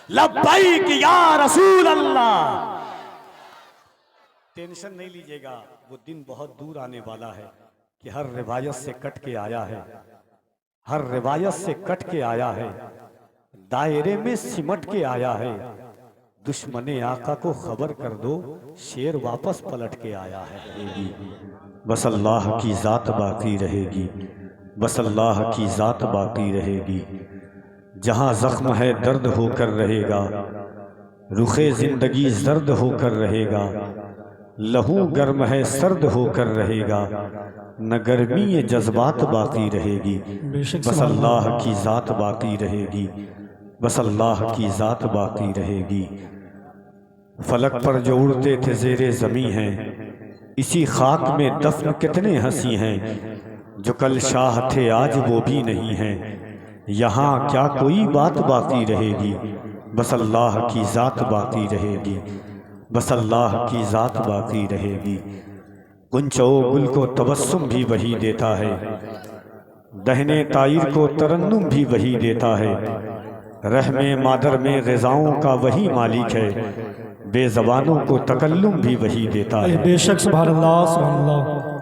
लब्बैक या रसूल अल्लाह। टेंशन नहीं लीजिएगा, वो दिन बहुत दूर आने वाला है कि हर रिवायत से कट के आया है, हर रिवायत से कट के आया है, दायरे में सिमट के आया है। दुश्मने आका को खबर कर दो, शेर वापस पलट के आया है। बस अल्लाह की जात बाकी रहेगी, बस अल्लाह की जात बाकी रहेगी। जहाँ जख्म है दर्द होकर रहेगा, रुखे जिंदगी जर्द होकर रहेगा। लहू गर्म है सर्द होकर रहेगा, न गर्मी ये जज्बात बाकी रहेगी। बस अल्लाह की जात बाकी रहेगी, बस अल्लाह की जात बाकी रहेगी। फलक पर जो उड़ते थे ज़ेरे ज़मी हैं, इसी खाक में दफन कितने हंसी हैं। जो कल शाह थे आज वो भी नहीं हैं, यहाँ क्या कोई बात बाकी रहेगी। बस अल्लाह की जात बाकी रहेगी, बस अल्लाह की जात बाकी रहेगी। गुंचो गुल को तबस्सुम भी वही देता है, दहने ताइर को तरन्नुम भी वही देता है। रहमे मादर में ग़िज़ाओं का वही मालिक है, बेज़बानों को तकल्लुम भी वही देता है। बेशक सुभान अल्लाह सुभान अल्लाह।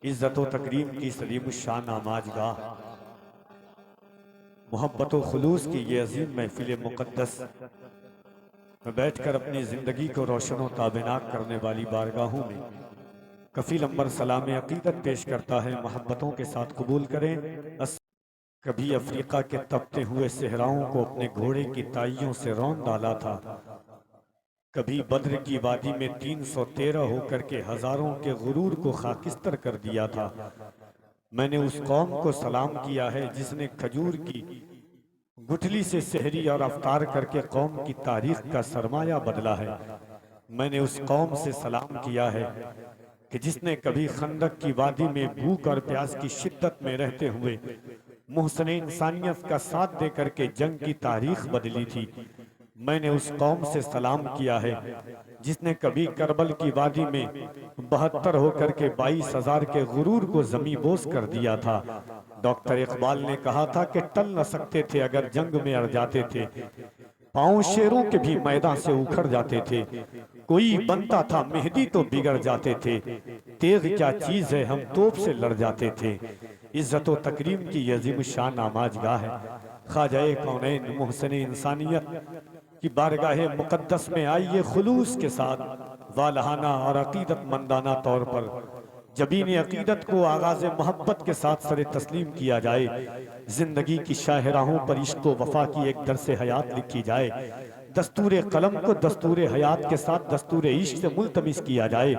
इज़्ज़त व तकरीम की सलीम शान आमाजगाह, मोहब्बत व खुलूस की ये अजीम महफिल मुक़द्दस में बैठकर अपनी ज़िंदगी को रोशन व ताबीनाक करने वाली बारगाहों में कफ़ील अम्बर सलाम अक़ीदत पेश करता है। मोहब्बतों के साथ कबूल करें। कभी अफ्रीका के तपते हुए सहराओं को अपने घोड़े की ताइयों से रौंद डाला था, कभी बद्र की वादी में 313 होकर के हजारों के गुरूर को खाकिस्तर कर दिया था। मैंने उस कौम को सलाम किया है जिसने खजूर की गुठली से सहरी और अफ्तार करके कौम की तारीख का सरमाया बदला है। मैंने उस कौम से सलाम किया है कि जिसने कभी खंदक की वादी में भूख और प्यास की शिद्दत में रहते हुए मुहसने इंसानियत का साथ दे करके जंग की तारीख बदली थी। मैंने उस कौम से सलाम किया है जिसने कभी करबल की वादी में 72 होकर के 22,000 के गुरूर को जमी बोस कर दिया था। डॉक्टर इकबाल ने कहा था कि टल न सकते थे अगर जंग में अड़ जाते थे, पांव शेरों के भी मैदान से उखड़ जाते थे। कोई बनता था मेहदी तो बिगड़ जाते थे, तेग क्या चीज है हम तोप से लड़ जाते थे। इज्जत व तकरीम की यजीम शान आमाजगाह है। ख्वाजा कौनैन मुहसिन इंसानियत की बारगाह मुकद्दस में आइए खुलूस के साथ वालहाना और अकीदत मंदाना तौर पर जबीन अकीदत को आगाज़ मोहब्बत के साथ सरे तस्लीम किया जाए। जिंदगी की शाहराहों पर इश्क व वफा की एक दर्स हयात लिखी जाए। दस्तूर कलम को दस्तूर हयात के साथ दस्तूर इश्क से मुल्तमिस किया जाए।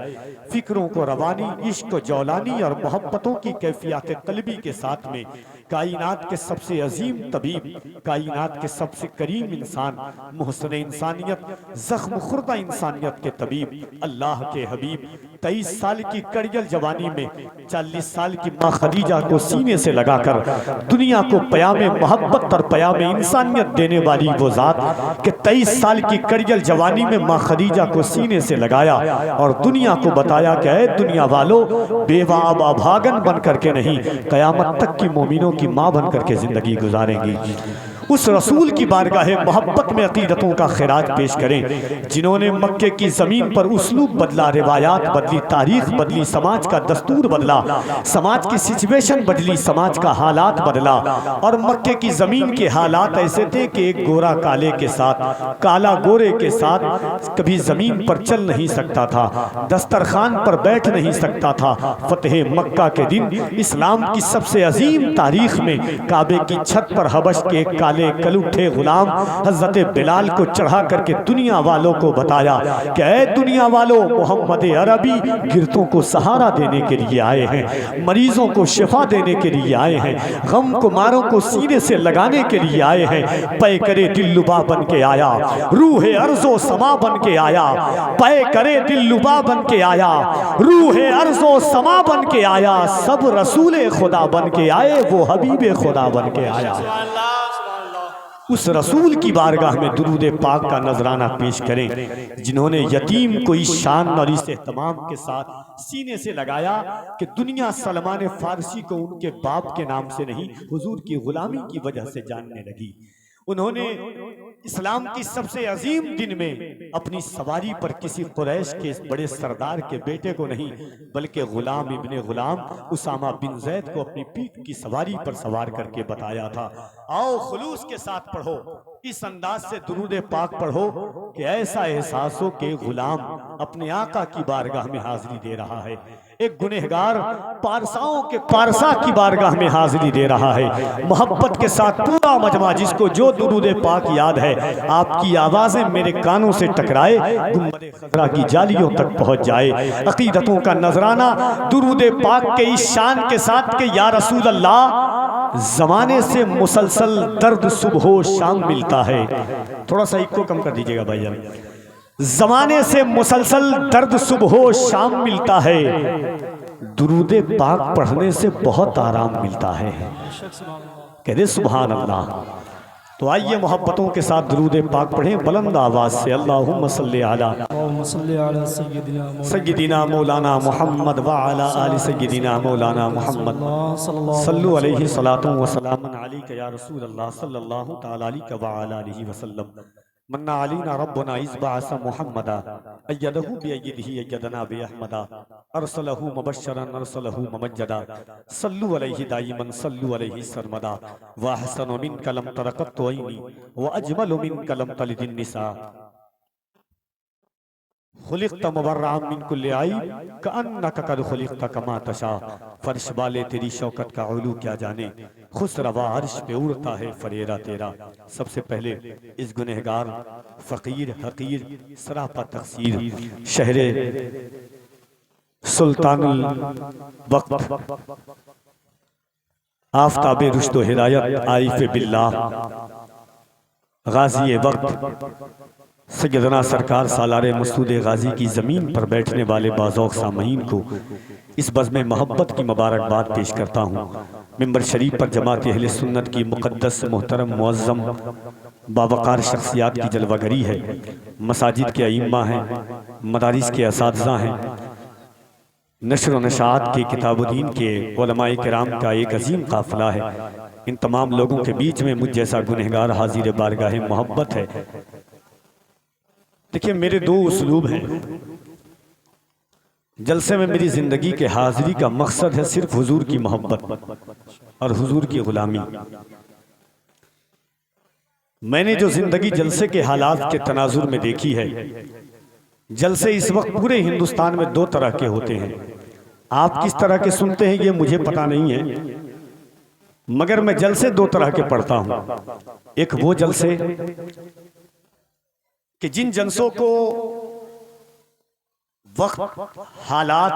फिक्रों को रवानी, इश्क जौलानी और मोहब्बतों की कैफियत कल्बी के साथ में कायनात के सबसे अजीम तबीब, कायनात के सबसे करीम इंसान, मुहसिन इंसानियत, जख्म खुर्दा इंसानियत के तबीब अल्लाह के हबीब 23 साल की कड़ियल जवानी में 40 साल की माँ खदीजा को सीने से लगाकर दुनिया को पयामे मोहब्बत और पयामे इंसानियत देने वाली वो जात के 23 साल की कड़ियल जवानी में माँ खदीजा को सीने से लगाया और दुनिया को बताया कि ऐ दुनिया वालों, बेवा अब अभागन बन करके नहीं, कयामत तक की मोमिनों की माँ बन करके जिंदगी गुजारेंगी। उस रसूल की बारगाह मोहब्बत में अकीदतों का खिराज पेश करें जिन्होंने मक्के की जमीन पर उसलूब बदला, रिवायात बदली, तारीख बदली, समाज का दस्तूर बदला, समाज की सिचुएशन बदली, समाज का हालात बदला। और मक्के की जमीन के हालात ऐसे थे कि एक गोरा काले के साथ, काला गोरे के साथ कभी जमीन पर चल नहीं सकता था, दस्तरखान पर बैठ नहीं सकता था। फतेह मक्का के दिन इस्लाम की सबसे अजीम तारीख में काबे की छत पर हबश के एक काले कलुठे गुलाम हजरत बिलाल को चढ़ा करके दुनिया वालों को बताया कि ऐ दुनिया वालों, मोहम्मद अरबी गिरतों को सहारा देने के लिए आए हैं, मरीजों को शिफा देने के लिए आए हैं, गम कुमारों को सीने से लगाने के लिए आए हैं। पै करे दिललुबा बन के आया, रूह अर्जो समा बन के आया, पै करे दिललुबा बन के आया, रूह अर्जो समा बन के आया। सब रसूल खुदा बन के आए, वो हबीब खुदा बन के आया। उस रसूल की बारगाह में दुरूद पाक का नजराना पेश करें जिन्होंने यतीम को इस शान और इस एहतमाम के साथ सीने से लगाया कि दुनिया सलमान फारसी को उनके बाप के नाम से नहीं हुजूर की गुलामी की वजह से जानने लगी। उन्होंने इस्लाम की सबसे अजीम दिन में अपनी सवारी पर किसी कुरैश के बड़े सरदार के बेटे को नहीं बल्कि गुलाम इब्ने गुलाम उसामा बिन जैद को अपनी पीठ की सवारी पर सवार करके बताया था, आओ खुलूस के साथ पढ़ो, इस अंदाज से दुरूद पाक पढ़ो कि ऐसा एहसास हो कि गुलाम अपने आका की बारगाह में हाजिरी दे रहा है, एक गुनहगार पारसाओं के पारसा की बारगाह में हाजिरी दे रहा है। मोहब्बत के साथ पूरा मजमा जिसको जो दुरूद पाक याद है, आपकी आवाजें मेरे कानों से टकराए, गुंबद खजरा की जालियों तक पहुंच जाए। अकीदतों का नजराना दुरूद पाक के इस शान के साथ कि या रसूल अल्लाह, जमाने से मुसलसल दर्द सुबह शाम मिलता है। थोड़ा सा इको कम कर दीजिएगा भाईजान। जमाने से मुसलसल दर्द सुबह शाम मिलता है, दुरूद पाक पढ़ने से बहुत आराम मिलता है। कह दे सुभान अल्लाह। तो आइए मोहब्बतों के साथ दुरूद पाक पढ़ें बुलंद आवाज से। अल्लाहुम्मा सल्ली अला सय्यिदिना मौलाना मुहम्मद व अला आलि सय्यिदिना मौलाना मुहम्मद सल्लु अलैहि सलातु व सलामुन अलैका या रसूल अल्लाह सल्लल्लाहु तआला अलैहि व अला आलिहि वसल्लम। मन्ना अलीना रब्बुना इज़ बअसा मुहम्मदा अय्यदहु बिअय्यदिही अय्यदना बिअहमदा अरसलहु मुबश्शरन अरसलहु मुमज्जदा सल्लु अलैहि दाइमन सल्लु अलैहि सरमदा व अहसनु मिनका लम तरक़त ऐनी व अजमलु मिनका लम तलिदिन निसा खुलिक़्त मुबर्रअन मिन कुल्लि ऐब कअन्नका क़द खुलिक़्त कमा तशा। फर्श वाले तेरी शौकत का उलू क्या जाने, खुसरवा अर्श पे उड़ता है फरेरा तेरा। सबसे पहले इस गुनहगार फकीर हकीर सरापा तकसीर शहरे सुल्तानुल वक्त आफताबे रुश्द व हिदायत आरिफ बिल्लाह गाजी वक्त सैयदना सरकार सालारे मसूद गाजी की ज़मीन पर बैठने वाले बाज़ौक़ सामईन को इस बज़्म मोहब्बत की मुबारकबाद पेश करता हूँ। मिंबर शरीफ पर जमात अहले सुन्नत की मुक़द्दस मोहतरम मुअज़्ज़म बावक़ार शख्सियात की जलवागरी है। मसाजिद के अइम्मा हैं, मदारिस के असातिज़ा हैं, नश्र व नशात के किताबुद्दीन के उलमाए किराम का एक अजीम काफ़िला है। इन तमाम लोगों के बीच में मुझ जैसा गुनहगार हाजिर बारगाह मोहब्बत है। देखिए मेरे दो उसलूब हैं। जलसे में मेरी जिंदगी के हाजिरी का मकसद है सिर्फ हुजूर की मोहब्बत और हुजूर की गुलामी। मैंने जो जिंदगी जलसे के हालात के तनाजुर में देखी है, जलसे इस वक्त पूरे हिंदुस्तान में दो तरह के होते हैं। आप किस तरह के सुनते हैं ये मुझे पता नहीं है, मगर मैं जलसे दो तरह के पढ़ता हूं। एक वो जलसे कि जिन जलसों को वक्त, हालात,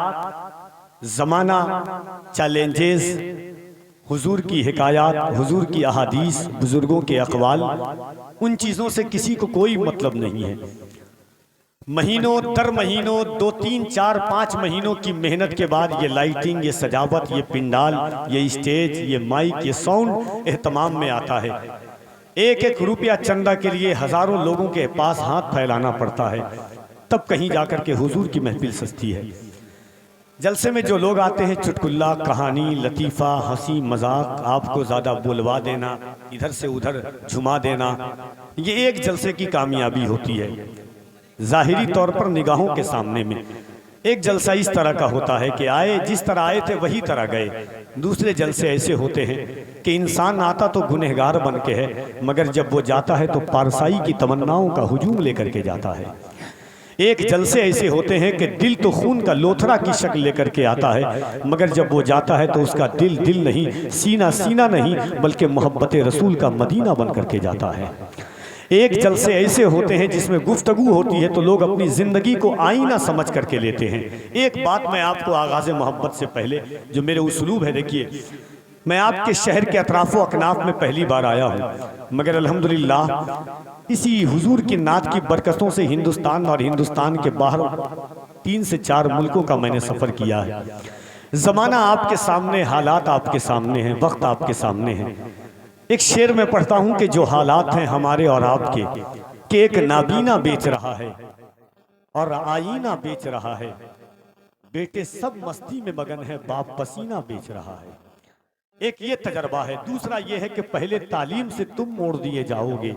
जमाना, चैलेंजेस, हुजूर की हिकायात, हुजूर की अहादीस, बुजुर्गों के अक़वाल, उन चीज़ों से किसी को कोई मतलब नहीं है। महीनों दर महीनों 2, 3, 4, 5 महीनों की मेहनत के बाद ये लाइटिंग, ये सजावट, ये पिंडाल, ये स्टेज, ये माइक, ये साउंड एहतमाम में आता है। एक एक रुपया चंदा के लिए हजारों लोगों के पास हाथ फैलाना पड़ता है, तब कहीं जाकर के हुजूर की महफिल सजती है। जलसे में जो लोग आते हैं, चुटकुल्ला, कहानी, लतीफ़ा, हंसी मजाक, आपको ज़्यादा बुलवा देना, इधर से उधर झुमा देना, ये एक जलसे की कामयाबी होती है ज़ाहिरी तौर पर निगाहों के सामने में। एक जलसा इस तरह का होता है कि आए जिस तरह आए थे वही तरह गए। दूसरे जलसे ऐसे होते हैं कि इंसान आता तो गुनहगार बन के है, मगर जब वो जाता है तो पारसाई की तमन्नाओं का हुजूम लेकर के जाता है। एक जलसे ऐसे होते हैं कि दिल तो खून का लोथरा की शक्ल लेकर के आता है, मगर जब वो जाता है तो उसका दिल दिल नहीं, सीना सीना नहीं, बल्कि मोहब्बत रसूल का मदीना बन करके जाता है। एक जलसे ऐसे होते हैं जिसमें गुफ्तगू होती है तो लोग अपनी जिंदगी को आईना समझ करके लेते हैं। एक बात मैं आपको आगाज़ मोहब्बत से पहले, जो मेरे उसलूब है, देखिए मैं आपके शहर के अतराफ़ो अकनाफ में पहली बार आया हूँ, मगर अल्हम्दुलिल्लाह इसी हुजूर की नात की बरकतों से हिंदुस्तान और हिंदुस्तान के बाहर 3 से 4 मुल्कों का मैंने सफ़र किया है। ज़माना आपके सामने, हालात आपके सामने हैं, वक्त आपके सामने है। एक शेर में पढ़ता हूं कि जो हालात हैं हमारे और आपके, कि एक नाबीना बेच रहा है और आईना बेच रहा है, बेटे सब मस्ती में मगन है, बाप पसीना बेच रहा है। एक ये तजर्बा है। दूसरा ये है कि पहले तालीम से तुम मोड़ दिए जाओगे,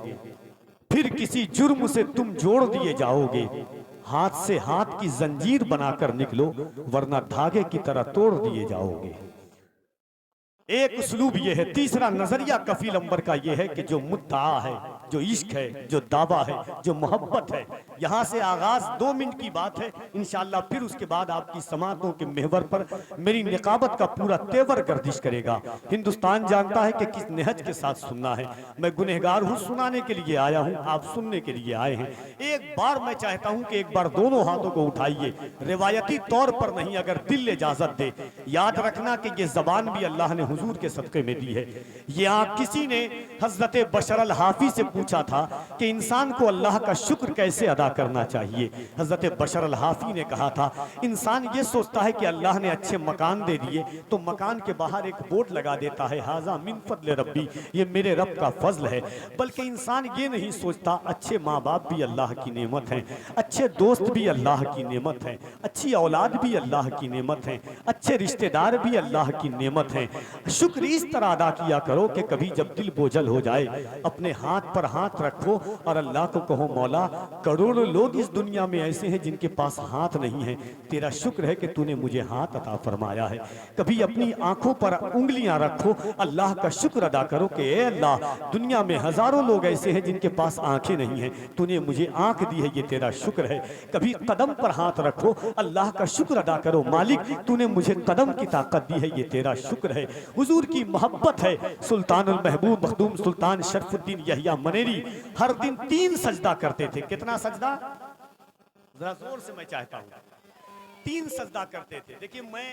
फिर किसी जुर्म से तुम जोड़ दिए जाओगे। हाथ से हाथ की जंजीर बनाकर निकलो, वरना धागे की तरह तोड़ दिए जाओगे। एक उसलूब ये है। तीसरा नजरिया कफील अंबर का ये है कि जो मुद्दा है, जो इश्क है, जो दावा है, जो मोहब्बत है, यहाँ से आगाज 2 मिनट की बात है इंशाअल्लाह। फिर उसके बाद आपकी समातों के महवर पर मेरी निकाबत का पूरा तेवर गर्दिश करेगा। हिंदुस्तान जानता है कि किस नेहज के साथ सुनना है। मैं गुनहगार हूँ, सुनाने के लिए आया हूँ, आप सुनने के लिए आए हैं। एक बार मैं चाहता हूँ कि एक बार दोनों हाथों को उठाइए, रिवायती तौर पर नहीं, अगर दिल इजाजत दे। याद रखना कि ये जबान भी अल्लाह ने हुजूर के सदके में दी है। यहाँ किसी ने हजरत बशर अल हाफी से पूछा था कि इंसान को अल्लाह का शुक्र कैसे अदा करना चाहिए। हजरत बशर अल हाफी ने कहा था, इंसान ये सोचता है कि अल्लाह ने अच्छे मकान दे दिए तो मकान के बाहर एक बोर्ड लगा देता है, हाजा मिन फज़्ल रब्बी, ये मेरे रब का फजल है। बल्कि इंसान ये नहीं सोचता, अच्छे माँ बाप भी अल्लाह की नेमत है, अच्छे दोस्त भी अल्लाह की नेमत है, अच्छी औलाद भी अल्लाह की नेमत है, अच्छे रिश्तेदार भी अल्लाह की नेमत है। शुक्र इस तरह अदा किया करो कि कभी जब दिल बोझल हो जाए, अपने हाथ पर हाथ रखो और अल्लाह को कहो, मौला करोड़ों लोग इस दुनिया में ऐसे हैं जिनके पास हाथ नहीं है, तेरा शुक्र है कि तूने मुझे हाथ अता फरमाया है। कभी अपनी आंखों पर उंगलियां रखो, अल्लाह का शुक्र अदा करो कि ए अल्लाह, दुनिया में हजारों लोग ऐसे हैं जिनके पास आंखें नहीं हैं, तूने मुझे आंख दी है, ये तेरा शुक्र है। कभी कदम पर हाथ रखो, अल्लाह का शुक्र अदा करो, मालिक तूने मुझे कदम की ताकत दी है, ये तेरा शुक्र है। हुजूर की मोहब्बत है। सुल्तानुल महबूब मखदूम सुल्तान शरफुद्दीन यहिया मनेरी हर दिन 3 सजदा करते थे। कितना सजदा? जरा जोर से मैं चाहता हूं। 3 सजदा करते थे। देखिए, मैं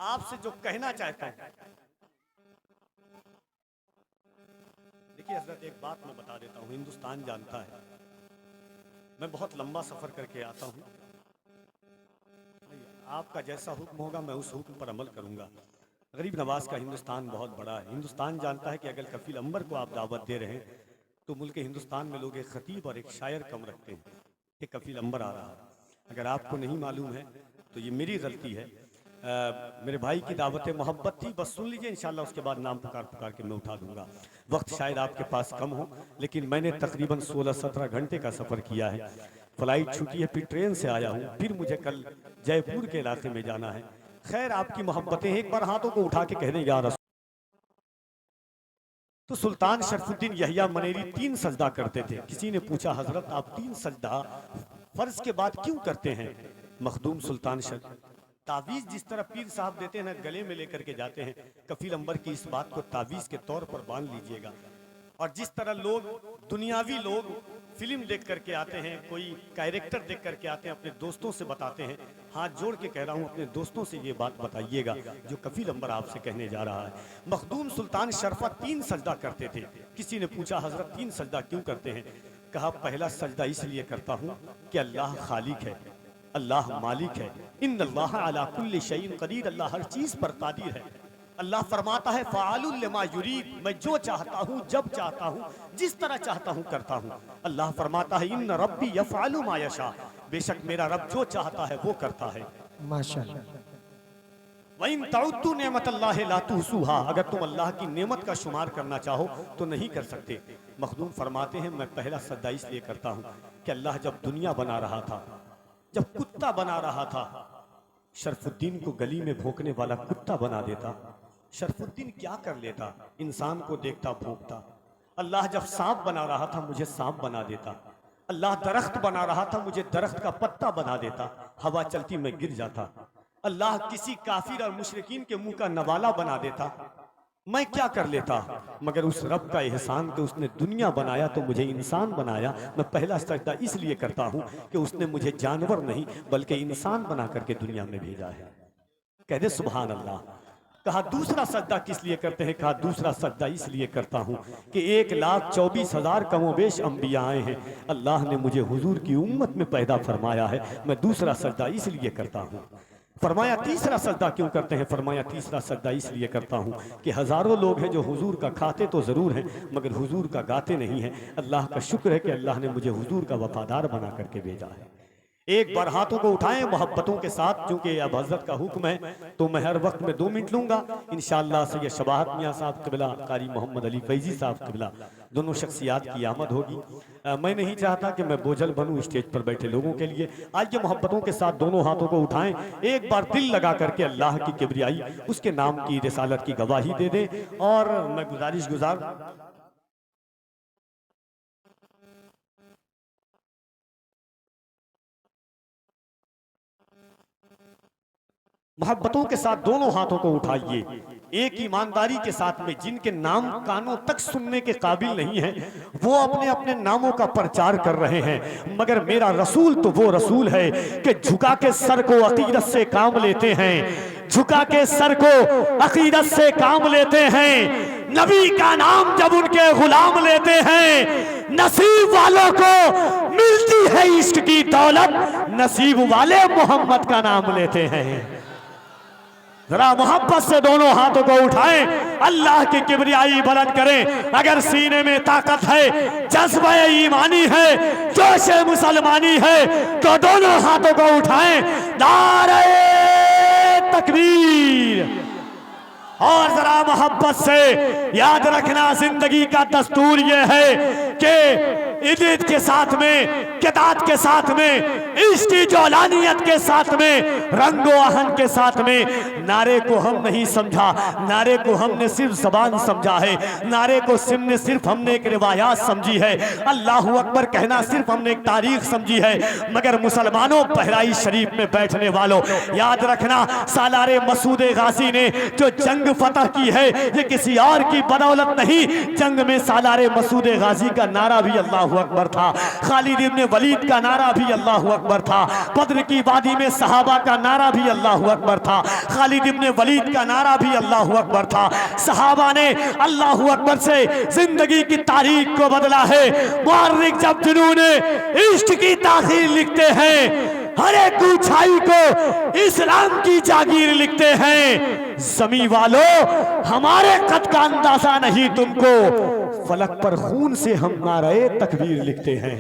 आपसे जो कहना चाहता हूं, देखिए हजरत, एक बात मैं बता देता हूं, हिंदुस्तान जानता है मैं बहुत लंबा सफर करके आता हूं। आपका जैसा हुक्म होगा मैं उस हुक्म पर अमल करूंगा। गरीब नवाज का हिंदुस्तान बहुत बड़ा है। हिंदुस्तान जानता है कि अगर कफील अंबर को आप दावत दे रहे हैं तो मुल्क हिंदुस्तान में लोग एक खतीब और एक शायर कम रखते हैं कि कफील अंबर आ रहा है। अगर आपको नहीं मालूम है तो ये मेरी गलती है। मेरे भाई की दावत मोहब्बत थी, बस सुन लीजिए, इंशाल्लाह उसके बाद नाम पुकार पुकार के मैं उठा दूंगा। वक्त शायद आपके पास कम हो, लेकिन मैंने तकरीबन 16-17 घंटे का सफ़र किया है। फ्लाइट छूटी है, फिर ट्रेन से आया हूँ, फिर मुझे कल जयपुर के इलाके में जाना है। खैर, आपकी मोहब्बतें, एक बार हाथों को उठा के कह दें या रसूल। तो सुल्तान शरफुद्दीन यहिया मनेरी 3 सजदा करते थे। किसी ने पूछा, हजरत आप 3 सजदा फर्ज के बाद क्यों करते हैं? मखदूम सुल्तान तावीज़ जिस तरह पीर साहब देते हैं ना, गले में लेकर के जाते हैं, कफील अंबर की इस बात को तावीज़ के तौर पर बांध लीजिएगा। और जिस तरह लोग, दुनियावी लोग फिल्म देख करके आते हैं, कोई कैरेक्टर देख करके आते हैं, अपने दोस्तों से बताते हैं, हाथ जोड़ के कह रहा हूँ, अपने दोस्तों से ये बात बताइएगा जो कफील अंबर आपसे कहने जा रहा है। मखदूम सुल्तान शरफा 3 सजदा करते थे। किसी ने पूछा, हजरत 3 सजदा क्यों करते हैं? कहा, पहला सजदा इसलिए करता हूँ कि अल्लाह खालिक है, अल्लाह मालिक है, इन्नल्लाह अला कुल्लि शैइन कदीर, अल्लाह हर चीज पर कादिर है। अल्लाह फरमाता है, फ़ाअलुल लिमा युरीद, मैं जो चाहता हूँ, जब चाहता हूँ, जिस तरह चाहता हूँ करता हूँ। अल्लाह फरमाता है, इन्न रब्बी यफ़अलु मा यशा, बेशक मेरा रब जो चाहता है वो करता है। माशाअल्लाह। व इन तउद्दु नेमतल्लाहि ला तुहसूहा, अगर तुम अल्लाह की नेमत का शुमार करना चाहो तो नहीं कर सकते। मखदूम फरमाते हैं, मैं पहला सजदा इसलिए करता हूँ कि अल्लाह जब दुनिया बना रहा था, जब कुत्ता बना रहा था, शरफुद्दीन को गली में भौंकने वाला कुत्ता बना देता, शरफुद्दीन क्या कर लेता? इंसान को देखता, भौंकता। अल्लाह जब सांप बना रहा था, मुझे सांप बना देता। अल्लाह दरख्त बना रहा था, मुझे दरख्त का पत्ता बना देता, हवा चलती मैं गिर जाता। अल्लाह किसी काफिर और मुशरिकीन के मुंह का नवाला बना देता, मैं क्या कर लेता? मगर उस रब का एहसान कि उसने दुनिया बनाया तो मुझे इंसान बनाया। मैं पहला सजदा इसलिए करता हूँ कि उसने मुझे जानवर नहीं बल्कि इंसान बना करके दुनिया में भेजा है। कह दे सुभान अल्लाह। कहा, दूसरा सजदा किस लिए करते हैं? कहा, दूसरा सजदा इसलिए करता हूँ कि 1,24,000 कमोबेश अंबिया आए हैं, अल्लाह ने मुझे हुजूर की उम्मत में पैदा फरमाया है, मैं दूसरा सजदा इसलिए करता हूँ। फरमाया तीसरा सजदा क्यों करते हैं? फरमाया तीसरा सजदा इसलिए करता हूँ कि हज़ारों लोग हैं जो हुजूर का खाते तो ज़रूर हैं मगर हुजूर का गाते नहीं हैं। अल्लाह का शुक्र है कि अल्लाह ने मुझे हुजूर का वफादार बना करके भेजा है। एक बार हाथों को उठाएं मोहब्बतों के साथ, क्योंकि अब हजरत का हुक्म है तो मैं हर वक्त में 2 मिनट लूंगा। इंशाअल्लाह से ये शबाहत मियाँ साहब क़िबला, कारी मोहम्मद अली फैजी साहब क़िबला, दोनों शख्सियात की आमद होगी। मैं नहीं चाहता कि मैं बोझल बनूं स्टेज पर बैठे लोगों के लिए। आइए मोहब्बतों के साथ दोनों हाथों को उठाएं, एक बार दिल लगा करके अल्लाह की किबरियाई, उसके नाम की रिसालत की गवाही दे दें। और मैं गुजार मोहब्बतों के साथ दोनों हाथों को उठाइए, एक ईमानदारी के साथ में, जिनके नाम कानों तक सुनने के काबिल नहीं है वो अपने अपने नामों का प्रचार कर रहे हैं, मगर मेरा रसूल तो वो रसूल है कि झुका के सर को अकीदत से काम लेते हैं, झुका के सर को अकीदत से काम लेते हैं। नबी का नाम जब उनके गुलाम लेते हैं, नसीब वालों को मिलती है इश्क की दौलत, नसीब वाले मोहम्मद का नाम लेते हैं। जरा मोहब्बत से दोनों हाथों को उठाएं, अल्लाह की किबरियाई बुलंद करें। अगर सीने में ताकत है, जज्बा ईमानी है, जोश मुसलमानी है तो दोनों हाथों को उठाएं, नारे तकबीर। और जरा मोहब्बत से याद रखना, जिंदगी का दस्तूर यह है कि इद्दत के साथ में, किताब के साथ में, इश्की जौलानियत के साथ में, रंगो आहन के साथ में, नारे को हम नहीं समझा, नारे को हमने सिर्फ ज़बान समझा है, नारे को सिर्फ हमने एक रिवायात समझी है, अल्लाहु अकबर कहना सिर्फ हमने एक तारीख समझी है। मगर मुसलमानों, बहराइच शरीफ में बैठने वालों, याद रखना, सालारे मसूद गाजी ने जो जंग फतह की है ये किसी और की बदौलत नहीं, जंग में सालारे मसूद गाजी का नारा भी अल्लाहु अकबर था, खालिद इब्न वलीद का नारा भी अल्लाहु अकबर था, बद्र की वादी में सहाबा का नारा भी अल्लाहु अकबर था, खालिद इब्न वलीद का नारा भी अल्लाहु अकबर था। सहाबा ने अल्लाहु अकबर से जिंदगी की तारीख को बदला है। मुअर्रिख जब जुनूने इश्क की तारीख लिखते हैं, हर एक ऊंचाई को इस्लाम की जागीर लिखते हैं। ज़मीं वालों, हमारे कद का अंदाजा नहीं तुमको, फलक पर खून से हम नारे तकबीर लिखते हैं।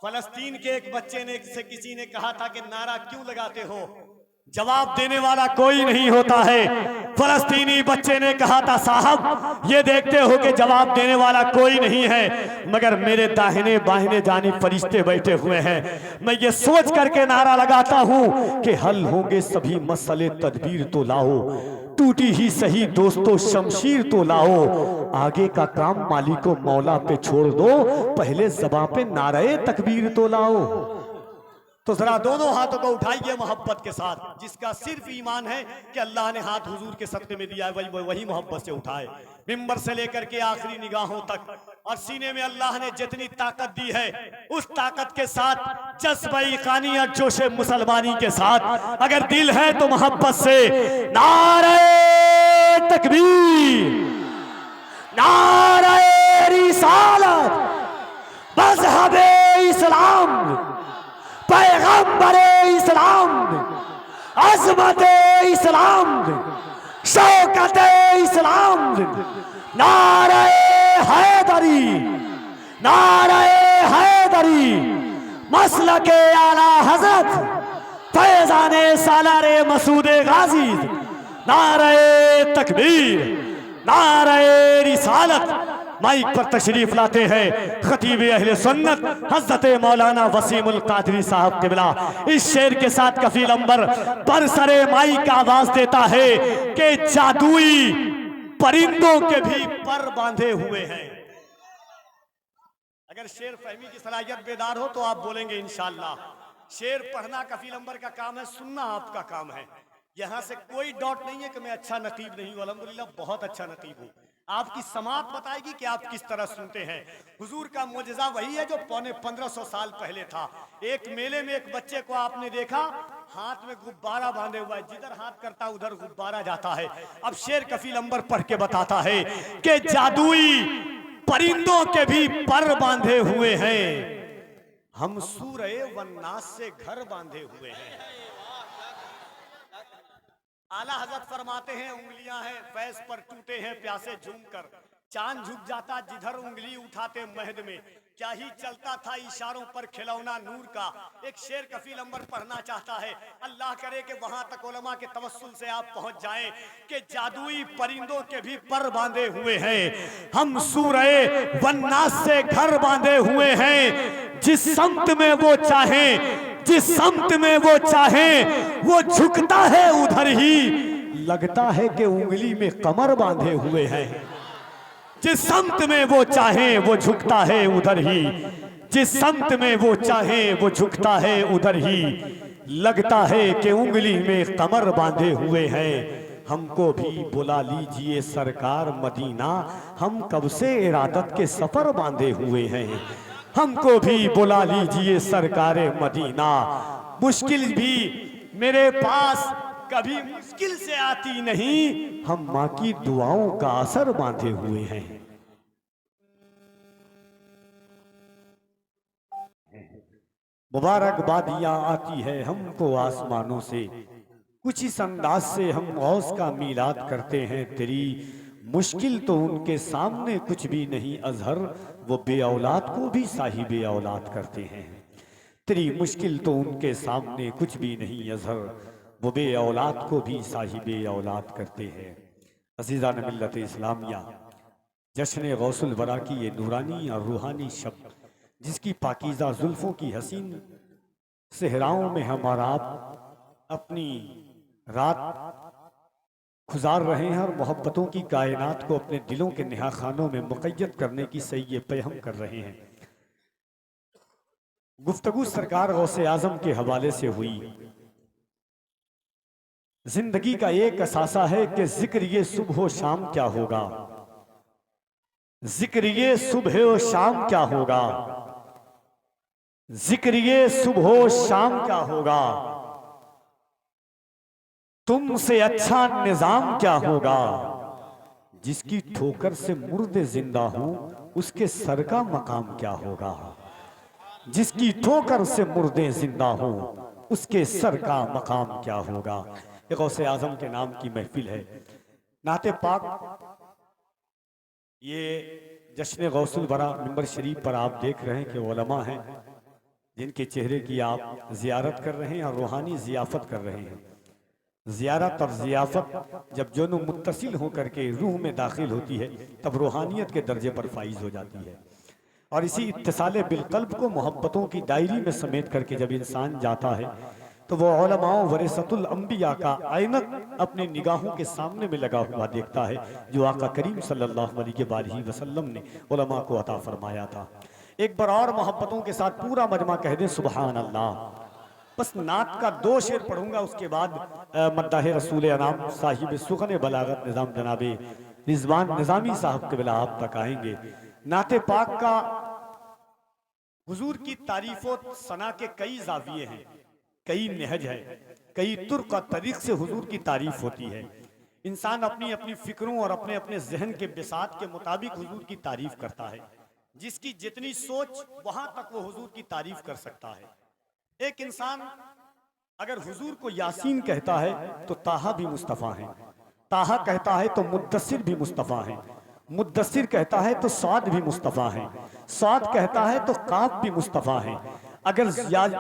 फलस्तीन के एक बच्चे ने से किसी ने कहा था कि नारा क्यों लगाते हो, जवाब देने वाला कोई नहीं होता है। फलस्तीनी बच्चे ने कहा था, साहब ये देखते हो कि जवाब देने वाला कोई नहीं है, मगर मेरे दाहिने बाहिने जानिब फरिश्ते बैठे हुए हैं। मैं ये सोच करके नारा लगाता हूं कि हल होंगे सभी मसले, तदबीर तो लाओ, टूटी ही सही दोस्तों शमशीर तो लाओ, आगे का काम मालिको मौला पे छोड़ दो, पहले ज़बां पे नारे तकबीर तो लाओ। तो जरा दोनों हाथों को उठाइए मोहब्बत के साथ, जिसका सिर्फ ईमान है कि अल्लाह ने हाथ हुजूर के सदक़े में दिया है, वही मोहब्बत से उठाए, मिंबर से लेकर के आखिरी निगाहों तक। और सीने में अल्लाह ने जितनी ताकत दी है, उस ताकत के साथ, जज्बा खानियत, जोश मुसलमानी के साथ, अगर दिल है तो मोहब्बत से नारे तकबीर, नारे रिसालत, मज़हबे इस्लाम, पैगंबरे इस्लाम, अज़मते इस्लाम, शौकते इस्लाम, नारे हैदरी, नारे हैदरी, मसलके आला हज़रत फैज़ाने सालारे मसूदे गाजी, नारे तकबीर, नारे रिसालत। माइक पर तशरीफ लाते हैं खतीब अहले सुन्नत हज़रत मौलाना वसीमुल कादरी साहब क़िबला। इस शेर के साथ कफील अंबर पर सरे माइक आवाज देता है कि जादुई परिंदों के भी पर बांधे हुए हैं। अगर शेर फहमी की सलाहियत बेदार हो तो आप बोलेंगे इंशाअल्लाह। शेर पढ़ना कफील अंबर का काम है, सुनना आपका काम है। यहां से कोई डाउट नहीं है कि मैं अच्छा नकीब नहीं हूं, अल्हम्दुलिल्लाह बहुत अच्छा नकीब हूं। आपकी समात बताएगी कि आप किस तरह सुनते हैं। हुजूर का मोजज़ा वही है जो पौने 1500 साल पहले था। एक मेले में एक बच्चे को आपने देखा, हाथ में गुब्बारा बांधे हुआ है, जिधर हाथ करता उधर गुब्बारा जाता है। अब शेर कफील अंबर पढ़ के बताता है कि जादुई परिंदों के भी पर बांधे हुए हैं, हम सूरे वन्नास से घर बांधे हुए हैं। आला हजरत फरमाते हैं उंगलियां हैं फैज पर टूटे हैं प्यासे झूम कर, चांद झुक जाता जिधर उंगली उठाते महद में, क्या ही चलता था इशारों पर खिलौना नूर का। एक शेर कफील अंबर पढ़ना चाहता है, अल्लाह करे कि वहां तक उलमा के तवस्सुल से आप पहुंच जाएं कि जादुई परिंदों के भी पर बांधे हुए हैं, हम सूरह वन्नास से घर बांधे हुए हैं। जिस समत में वो चाहे, जिस समत में वो चाहे, वो झुकता है उधर ही, लगता है कि उंगली में कमर बांधे हुए हैं। जिस समत में वो चाहे वो झुकता है उधर ही, जिस समत में वो चाहे वो झुकता है उधर ही, लगता है कि उंगली में कमर बांधे हुए हैं। हमको भी बुला लीजिए सरकार मदीना, हम कब से इरादत के सफर बांधे हुए हैं। हमको भी बुला लीजिए सरकार मदीना, मुश्किल भी मेरे पास कभी मुश्किल से आती नहीं, हम माँ की दुआओं का असर बांधे हुए हैं। मुबारकबादियां आती है हमको आसमानों से, कुछ इस अंदाज से हम गौस का मीलाद करते हैं। तेरी मुश्किल तो उनके सामने कुछ भी नहीं अजहर, वो बे औलाद को भी साहिबे औलाद करते हैं। तेरी मुश्किल तो उनके सामने कुछ भी नहीं अजहर, वो बे औलाद को भी साहिबे औलाद करते हैं। अज़ीज़ान मिल्लत इस्लामिया, जश्न गौसुल वरा की ये नूरानी और रूहानी शब्द, जिसकी पाकीज़ा जुल्फ़ों की हसीन सेहराओं में हमारा आप अपनी रात गुजार रहे हैं और मोहब्बतों की कायनात को अपने दिलों के नेहा खानों में मुक़य्यद करने की सही पैहम कर रहे हैं। गुफ्तगू सरकार गौसे आज़म के हवाले से हुई। जिंदगी का एक असासा है कि जिक्र ये सुबह शाम क्या होगा, जिक्र ये सुबह शाम क्या होगा, जिक्र ये सुबह शाम क्या होगा, तुमसे अच्छा निजाम क्या होगा। जिसकी ठोकर से मुर्दे जिंदा हो उसके सर का मकाम क्या होगा, जिसकी ठोकर से मुर्दे जिंदा हो उसके सर का मकाम क्या होगा। एक गौसे आजम के नाम की महफिल है, नाते पाक। ये जश्न गौसुल बरा मिंबर शरीफ पर आप देख रहे हैं कि उलमा हैं जिनके चेहरे की आप जियारत कर रहे हैं और रूहानी जियाफत कर रहे हैं। जियारत और जियाफत जब दोनों मुत्तसिल होकर के रूह में दाखिल होती है तब रूहानियत के दर्जे पर फाइज हो जाती है। और इसी इत्तिसाले बिलकल्ब को मोहब्बतों की डायरी में समेट करके जब इंसान जाता है तो वो उलमाओं वरिसतुल अंबिया का ऐनक अपनी निगाहों के सामने में लगा हुआ देखता है, जो आका करीम सल्लल्लाहु अलैहि वसल्लम ने उलमा को अता फरमाया था। एक बार और मोहब्बतों के साथ पूरा मजमा कह दें सुबहान अल्लाह। बस नात का 2 शेर पढ़ूंगा, उसके बाद मद्दाह रसूल अनाम साहिब सुगन बलागत निज़ाम जनाबे रिजवान निज़ामी साहब के बिला आप तक आएंगे। नाते पाक का हुजूर की तारीफो सना के कई जाविये हैं, कई नहज है, कई तुर्क और तरीक से हुजूर की तारीफ होती है। इंसान अपनी अपनी फिक्रों और अपने अपने जहन के बिसात के मुताबिक हुजूर की तारीफ करता है। जिसकी जितनी सोच वहां तक वो हुजूर की तारीफ कर सकता है। एक इंसान अगर हुजूर को यासीन कहता है तो ताहा भी मुस्तफ़ा है, ताहा कहता है तो मुद्दसिर भी मुस्तफ़ा है, मुद्दसिर कहता है तो साद भी मुस्तफ़ा है, साद कहता है तो काफ भी मुस्तफ़ा है, अगर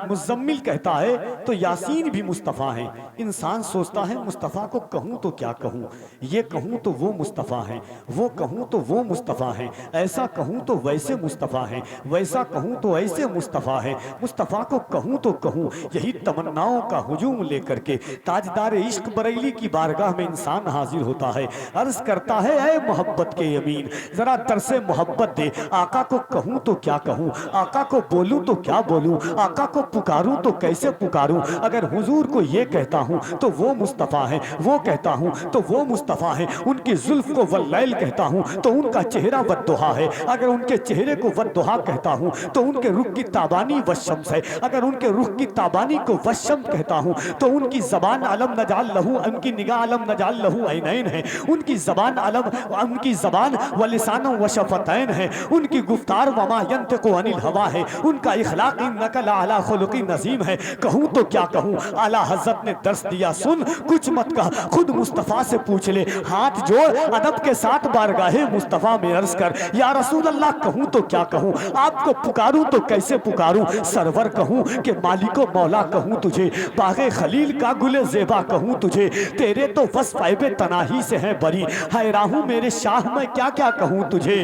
मुज़म्मिल कहता है तो यासीन भी मुस्तफ़ा है। इंसान सोचता है मुस्तफ़ा को कहूँ तो क्या कहूँ, ये कहूँ तो वो मुस्तफ़ा है, वो कहूँ तो वो मुस्तफ़ा है, ऐसा कहूँ तो वैसे मुस्तफ़ा है, वैसा कहूँ तो ऐसे मुस्तफ़ा है, मुस्तफ़ा को कहूँ तो कहूँ। यही तमन्नाओं का हुजूम लेकर के ताजदार इश्क बरेली की बारगाह में इंसान हाजिर होता है। अर्ज़ करता है ऐ मोहब्बत के यमीन ज़रा दरसे मोहब्बत दे, आका को कहूँ तो क्या कहूँ, आका को बोलूँ तो क्या बोलूँ, आका को पुकारूं तो कैसे पुकारूं। अगर हुजूर को ये कहता हूं तो वो मुस्तफ़ा है, वो कहता हूं तो वो मुस्तफ़ा है। उनकी जुल्फ को वल्लैल कहता हूं तो उनका चेहरा वद्दुहा है, अगर उनके चेहरे को वद्दुहा कहता हूं तो उनके रुख की ताबानी वशम्स है, अगर उनके रुख की ताबानी को वशम कहता हूं तो उनकी ज़बान अलम नजाल लहू, उनकी निगाह अलम नजाल लहू ऐनैन है, उनकी ज़बान अलम, उनकी ज़बान व लिसान व शफ़तैन है, उनकी गुफ्तार वमा यंतिक़ु अनिल हवा है, उनका इखलाक़ इन्नका लअला खुलुक़िन नज़ीम है। कहूँ तो क्या कहूँ, आला हज़रत ने दर्स दिया सुन, कुछ मत कह खुद मुस्तफ़ा से पूछ ले। हाथ जोड़ अदब के साथ बारगाहे मुस्तफ़ा में अर्ज कर, या रसूल अल्लाह कहूँ तो क्या कहूँ, आपको पुकारूं तो कैसे पुकारूं। सरवर कहूँ कि मालिको मौला कहूँ तुझे, बाग़े खलील का गुले ज़ेबा कहूँ तुझे। तेरे तो वस्फ़ ऐबे तनाही से हैं बरी, हैरान हूँ मेरे शाह मैं क्या क्या कहूँ तुझे।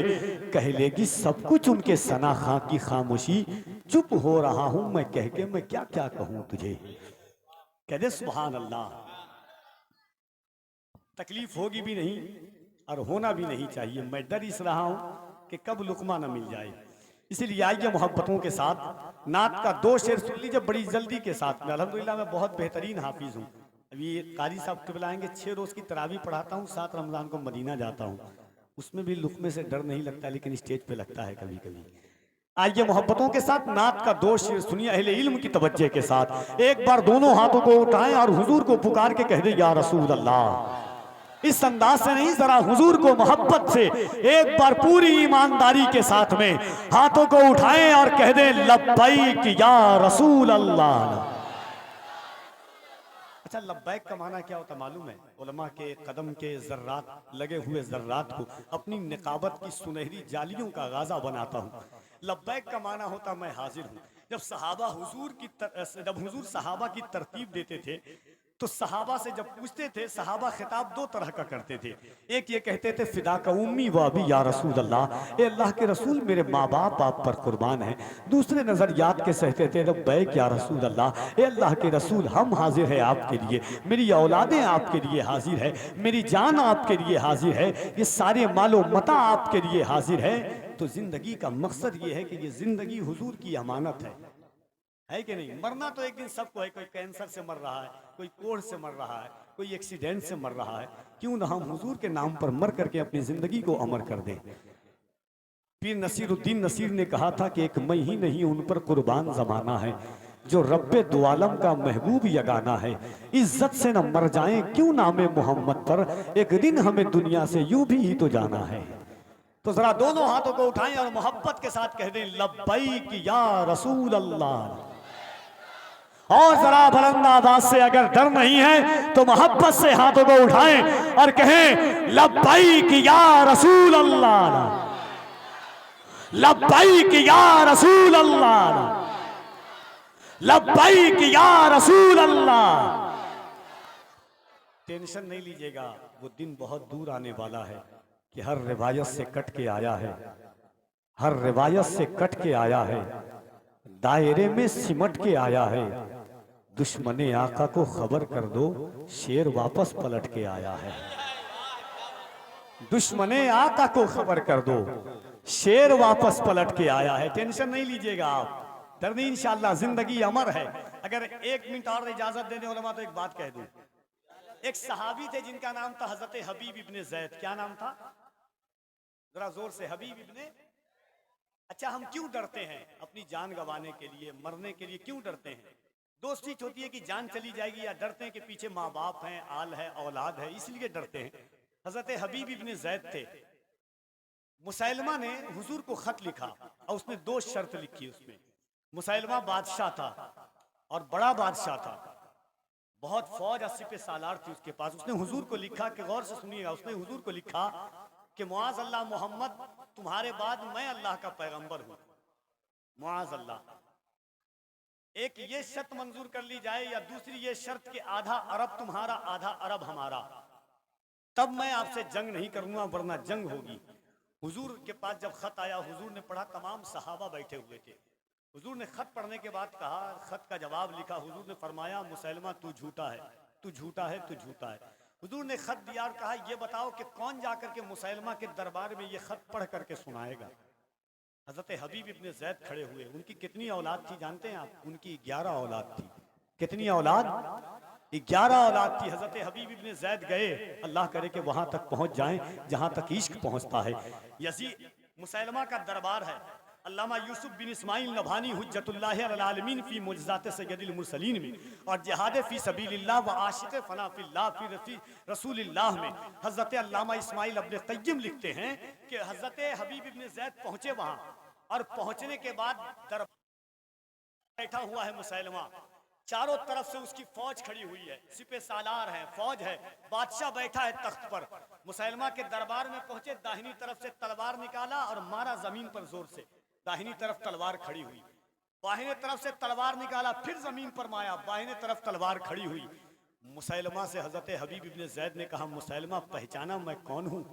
कह लेगी सब कुछ उनके सना खां की खामोशी, चुप हो रहा हूँ मैं कह के मैं क्या क्या कहूँ तुझे। कह दे सुभान अल्लाह। तकलीफ होगी भी नहीं और होना भी नहीं चाहिए। मैं डर इस रहा हूँ कि कब लुकमा न मिल जाए। इसीलिए आइए मोहब्बतों के साथ नात का 2 शेर सुन लीजिए बड़ी जल्दी के साथ में। अल्हम्दुलिल्लाह मैं बहुत बेहतरीन हाफिज हूँ। अभी कारी साहब के बुलाएंगे, 6 रोज़ की तरावी पढ़ाता हूँ, 7 रमज़ान को मदीना जाता हूँ। उसमें भी लुकमे से डर नहीं लगता, लेकिन स्टेज पे लगता है कभी कभी। आइए मोहब्बतों के साथ नात का 2 शेर सुनिए अहले इल्म की तवज्जो के साथ। एक बार दोनों हाथों को उठाएं और हुजूर को पुकार के कह दे या रसूल अल्लाह। इस अंदाज से नहीं, जरा हुजूर को मोहब्बत से एक बार पूरी ईमानदारी के साथ में हाथों को उठाएं और कह दें लब्बैक या रसूल अल्लाह। अच्छा, लब्बैक का माना क्या होता मालूम है? उलमा के कदम के जर्रात लगे हुए जर्रात को अपनी निकाबत की सुनहरी जालियों का गाजा बनाता हूँ। लब्बैक का माना होता मैं हाजिर हूँ। जब हुजूर सहाबा की तरतीब देते थे तो सहाबा से जब पूछते थे, सहाबा खिताब 2 तरह का करते थे। एक ये कहते थे फिदा का उम्मी व अबी या रसूल अल्लाह, ए अल्लाह के रसूल मेरे माँ बाप आप पर कुर्बान हैं। दूसरे नजरियात के सहते थे लब्बैक या रसूल अल्लाह, ए अल्लाह के रसूल हम हाजिर हैं आपके लिए, मेरी औलादें आपके लिए हाजिर है, मेरी जान आपके लिए हाजिर है, ये सारे मालो मता आपके लिए हाजिर है। तो जिंदगी का मकसद ये है कि ये जिंदगी हुजूर की अमानत है कि नहीं? मरना तो एक दिन सबको है। कोई कैंसर से मर रहा है, कोई कोढ़ से मर रहा है, कोई एक्सीडेंट से मर रहा है। क्यों ना हम हुजूर के नाम पर मर करके अपनी जिंदगी को अमर कर दें। पीर नसीरुद्दीन नसीर ने कहा था कि एक मैं ही नहीं उन पर कुर्बान जमाना है, जो रब्बे दो आलम का महबूब यगाना है। इज्जत से न मर जाएं क्यों नामे मोहम्मद पर, एक दिन हमें दुनिया से यूं भी ही तो जाना है। तो जरा दोनों हाथों को उठाएं और मोहब्बत के साथ कह दें लब्बैक या रसूल अल्लाह। और जरा बुलंद आवाज से, अगर डर नहीं है तो मोहब्बत से हाथों को उठाएं और कहें लब्बैक या रसूल अल्लाह, लब्बैक या रसूल अल्लाह, लब्बैक या रसूल अल्लाह। टेंशन नहीं लीजिएगा, वो दिन बहुत दूर आने वाला है कि हर रिवायत से कट के आया है, हर रिवायत से कट के आया है, दायरे में सिमट के आया है। दुश्मने आका को खबर कर दो, शेर वापस पलट के आया है। दुश्मने आका को खबर कर दो, शेर वापस पलट के आया है। टेंशन नहीं लीजिएगा आप, डरनी इंशाअल्लाह, जिंदगी अमर है। अगर 1 मिनट और इजाजत देने उलमा तो एक बात कह दूं। एक सहाबी थे जिनका नाम था हजरत हबीब इब्ने ज़ैद। क्या नाम था? जरा जोर से, हबीब इब्ने। अच्छा, हम क्यों डरते हैं? अपनी जान गंवाने के लिए, मरने के लिए क्यों डरते हैं? दोस्ती होती है कि जान चली जाएगी, या डरते हैं कि पीछे माँ बाप हैं, आल है, औलाद है, इसलिए डरते हैं। हजरत हबीब इब्ने ज़ैद थे। मुसैलमा ने हुजूर को खत लिखा और उसने 2 शर्त लिखी उसमें। मुसैलमा बादशाह था और बड़ा बादशाह था, बहुत फौज 80 पे सालार थी उसके पास। उसने हुजूर को लिखा कि गौर से सुनिएगा, उसने हुजूर को लिखा कि मुआज अल्लाह मोहम्मद, तुम्हारे बाद मैं अल्लाह का पैगंबर हूं, मुआज अल्लाह। एक ये शर्त मंजूर कर ली जाए, या दूसरी ये शर्त कि आधा अरब तुम्हारा आधा अरब हमारा, तब मैं आपसे जंग नहीं करूंगा, वरना जंग होगी। हुजूर के पास जब खत आया, हुजूर ने पढ़ा, तमाम सहाबा बैठे हुए थे। हुजूर ने खत पढ़ने के बाद कहा, खत का जवाब लिखा। हुजूर ने फरमाया मुसैलमा तू झूठा है, तू झूठा है, तू झूठा है। हुजूर ने खत दिया और कहा ये बताओ कि कौन जाकर के मुसैलमा के दरबार में ये खत पढ़ करके सुनाएगा। हजरत हबीब इब्ने ज़ैद खड़े हुए। उनकी कितनी औलाद थी जानते हैं आप? उनकी 11 औलाद थी। कितनी औलाद? 11 औलाद थी। हजरत हबीब इब्ने ज़ैद गए, अल्लाह करे कि वहां तक पहुंच जाएं जहां तक इश्क पहुंचता है। यजीद मुसैलमा का दरबार है। अल्लामा यूसुफ बिन इस्माइल नभानी हुज्जतुल्लाह अलल आलमीन फी मुजज़ात सय्यदिल मुरसलीन में और जिहाद फी सबीलिल्लाह व आशिक फना फिल्लाह फी रसूलिल्लाह में हजरत अल्लामा इस्माइल इब्ने क़य्यिम लिखते हैं कि हजरत हबीब इब्ने ज़ैद पहुंचे वहां, और पहुंचने के बाद बैठा हुआ है मुसैलमा, चारों तरफ से उसकी फौज खड़ी हुई है, सिपे सालार है, फौज है, बादशाह बैठा है तख्त पर। मुसैलमा के दरबार में पहुंचे, दाहिनी तरफ से तलवार निकाला और मारा जमीन पर जोर से। दाहिनी तरफ तलवार खड़ी हुई, बाहिने तरफ से तलवार निकाला, फिर जमीन पर मारा, बाहिने तरफ तलवार खड़ी हुई। मुसैलमा से हजरत हबीब इब्ने ज़ैद ने कहा, मुसैलमा पहचाना मैं कौन हूं?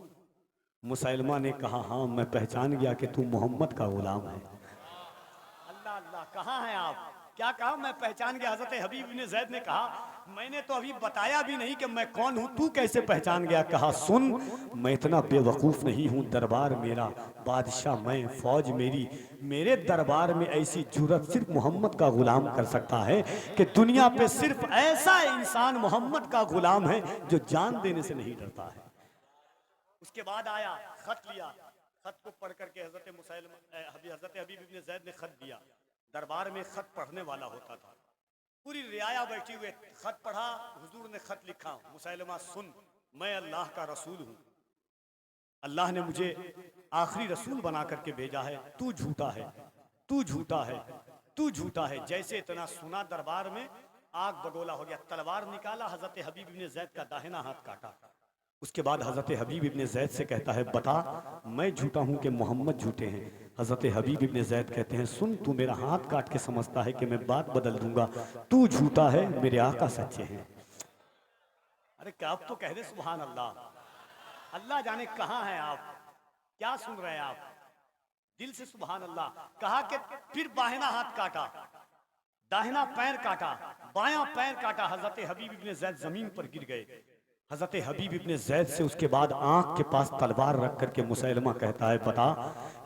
मुसैलमा ने कहा, हाँ मैं पहचान गया कि तू मोहम्मद का गुलाम है। अल्लाह अल्लाह, कहाँ हैं आप? क्या कहा? मैं पहचान गया। हजरत हबीब इब्ने ज़ैद ने कहा, मैंने तो अभी बताया भी नहीं कि मैं कौन हूं, तू कैसे पहचान गया? कहा, सुन, मैं इतना बेवकूफ नहीं हूं, दरबार मेरा, बादशाह मैं, फौज मेरी, मेरे दरबार में ऐसी जुर्रत सिर्फ मोहम्मद का गुलाम कर सकता है कि दुनिया पे सिर्फ ऐसा इंसान मोहम्मद का गुलाम है जो जान देने से नहीं डरता है। उसके बाद आया, खत लिया, खत को पढ़ करके हजरत हबीब इब्ने ज़ैद ने खत दिया। दरबार में खत पढ़ने वाला होता था, पूरी रियाया बैठी हुए, खत पढ़ा, हुजूर ने खत लिखा, मुसैलमा सुन, मैं अल्लाह का रसूल हूं, अल्लाह ने मुझे आखिरी रसूल बना करके भेजा है, तू झूठा है, तू झूठा है, तू झूठा है। जैसे इतना सुना, दरबार में आग बगोला हो गया, तलवार निकाला, हजरत हबीब इब्ने ज़ैद का दाहिना हाथ काटा। उसके बाद हजरत हबीब इब्ने ज़ैद से कहता है, बता मैं झूठा हूं कि मोहम्मद झूठे हैं? हजरत हबीब इब्ने ज़ैद कहते हैं, सुन, तू मेरा हाथ काट के समझता है कि मैं बात बदल दूंगा, तू झूठा है, मेरे आका सच्चे हैं। अरे क्या आप तो कह दे सुभान अल्लाह। अल्लाह जाने कहाँ हैं आप, क्या सुन रहे हैं आप, दिल से सुभान अल्लाह। कहा कि फिर बाहिना हाथ काटा, दाहिना पैर काटा, बायां पैर काटा, हजरत हबीब इब्ने ज़ैद जमीन पर गिर गए। हजरत हबीब इब्ने ज़ैद से उसके बाद आंख के पास तलवार रख करके मुसैलमा कहता है, बता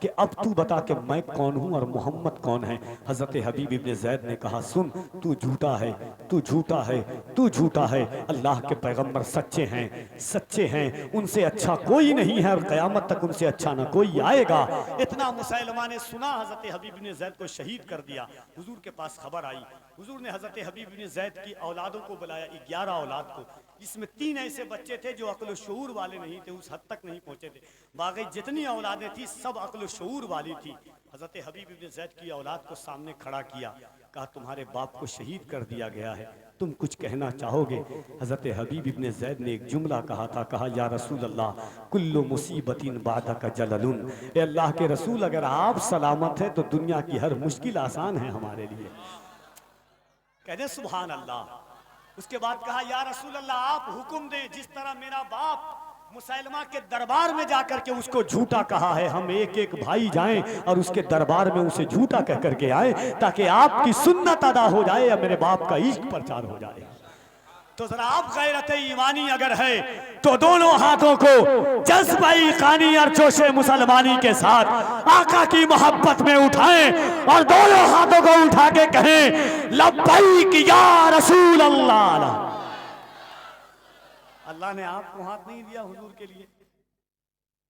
कि अब तू बता कि मैं कौन हूं और मोहम्मद कौन है? हजरत हबीब इब्ने ज़ैद ने कहा, सुन, तू झूठा है, तू झूठा है, तू झूठा है, अल्लाह के पैगंबर सच्चे हैं, सच्चे हैं, उनसे अच्छा कोई नहीं है और क़यामत तक उनसे अच्छा ना कोई आएगा। इतना मुसैलमा ने सुना, हजरत हबीब इब्ने ज़ैद को शहीद कर दिया। हुजूर के पास खबर आई, हुजूर ने हजरत हबीब इब्ने ज़ैद की औलादों को बुलाया, 11 औलाद को, इसमें 3 ऐसे बच्चे थे जो अक्ल शऊर वाले नहीं थे, उस हद तक नहीं पहुंचे थे। बाकी जितनी औलादें थी सब अक्ल शऊर वाली थी। हजरत हबीब इब्ने ज़ैद की औलाद को सामने खड़ा किया, कहा, तुम्हारे बाप को शहीद कर दिया गया है, तुम कुछ कहना चाहोगे? हजरत हबीब इब्ने ज़ैद ने एक जुमला कहा था, कहा, या रसूल अल्लाह, कुल्लु मुसीबतिन बादका जललुन, ए अल्लाह के रसूल, अगर आप सलामत है तो दुनिया की हर मुश्किल आसान है हमारे लिए। कहते सुभान अल्लाह। उसके बाद कहा, या रसूल अल्लाह, आप हुक्म दें, जिस तरह मेरा बाप मुसैलमा के दरबार में जाकर के उसको झूठा कहा है, हम एक एक भाई जाएं और उसके दरबार में उसे झूठा कह करके आए, ताकि आपकी सुन्नत अदा हो जाए या मेरे बाप का इश्क प्रचार हो जाए। तो जरा आप गैरत ईमानी अगर है तो दोनों हाथों को जज्बा-ए खानी और जोशे मुसलमानी के साथ आका की मोहब्बत में उठाएं और दोनों हाथों को उठा के कहें, लब्बैक या रसूल अल्लाह। अल्लाह ने आपको हाथ नहीं दिया हुजूर के लिए।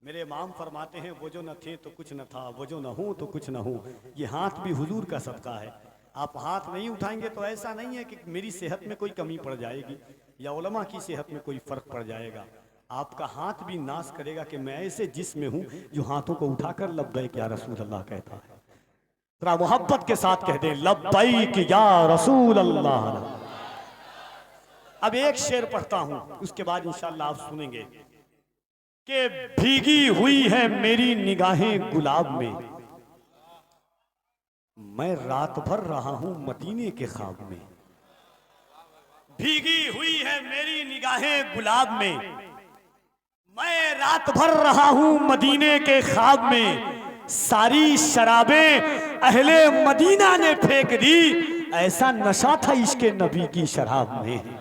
मेरे इमाम फरमाते हैं, वो जो न थे तो कुछ न था, वो जो न हो तो कुछ न हो, ये हाथ भी हुजूर का सदका है। आप हाथ नहीं उठाएंगे तो ऐसा नहीं है कि मेरी सेहत में कोई कमी पड़ जाएगी या उलमा की सेहत में कोई फर्क पड़ जाएगा। आपका हाथ भी नाश करेगा कि मैं ऐसे जिस्म में हूं जो हाथों को उठाकर लब्बैक या रसूल अल्लाह कहता है। थोड़ा मोहब्बत के साथ कह दे, लब्बैक या रसूल अल्लाह। अब एक शेर पढ़ता हूं, उसके बाद इंशाअल्लाह आप सुनेंगे कि भीगी हुई है मेरी निगाहें गुलाब में, मैं रात भर रहा हूं मदीने के ख्वाब में। भीगी हुई है मेरी निगाहें गुलाब में, मैं रात भर रहा हूं मदीने के ख्वाब में, सारी शराबें अहले मदीना ने फेंक दी, ऐसा नशा था इश्के नबी की शराब में।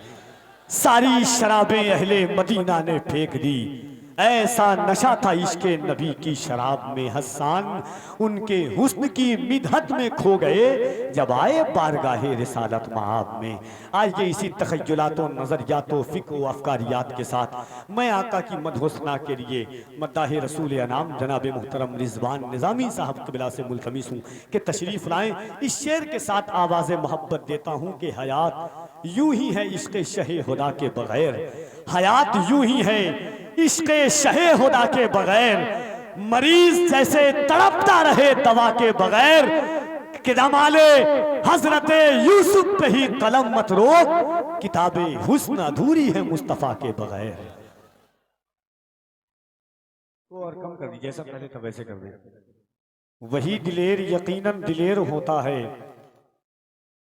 सारी शराबें अहले मदीना ने फेंक दी, ऐसा नशा था इश्के नबी की शराब में। हसन उनके हुस्न की मिदहत में खो गए जब आए बारगाहे रिसालत मआब में। आइए इसी तखय्युलात और नज़रियात फ़िक्र व अफ़कारियात के साथ मैं आका की मदहोसना के लिए मद्दाह रसूल अनाम जनाब मुहतरम रिज़वान निज़ामी साहब क़िबला से मुल्तमिस हूँ कि तशरीफ़ लाएँ। इस शेर के साथ आवाज़ मोहब्बत देता हूँ कि हयात यूं ही है इश्क़ शहे खुदा के बग़ैर, हयात यूं ही है इश्क़ शहे खुदा के बग़ैर, मरीज जैसे तड़पता रहे दवा के बगैर, कि जमाले हजरत यूसुफ पे ही कलम मत रोक, किताबे हुस्न अधूरी है मुस्तफा के बगैर। तो और कम कर दी, जैसा पहले था वैसे कर दे। वही दिलेर यकीनन दिलेर होता है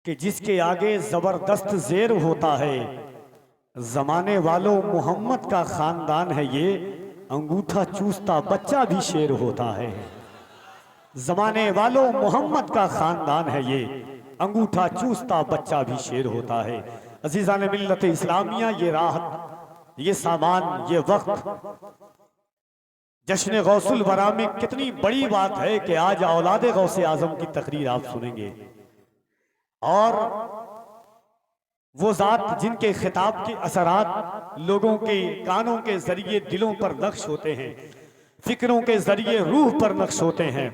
कि जिसके आगे जबरदस्त जेर होता है। जमाने वालों मोहम्मद का खानदान है ये, अंगूठा चूसता बच्चा भी शेर होता है। जमाने वालों मोहम्मद का खानदान है ये, अंगूठा चूसता बच्चा भी शेर होता है। अजीज़ान मिल्लत इस्लामिया, ये राहत, ये सामान, ये वक्त जश्न गौसुल वरा में कितनी बड़ी बात है कि आज औलादे गौसे आजम की तकरीर आप सुनेंगे। और वो जात जिनके खिताब के असरात लोगों के कानों के जरिए दिलों पर नक्श होते हैं, फिक्रों के जरिए रूह पर नक्श होते हैं,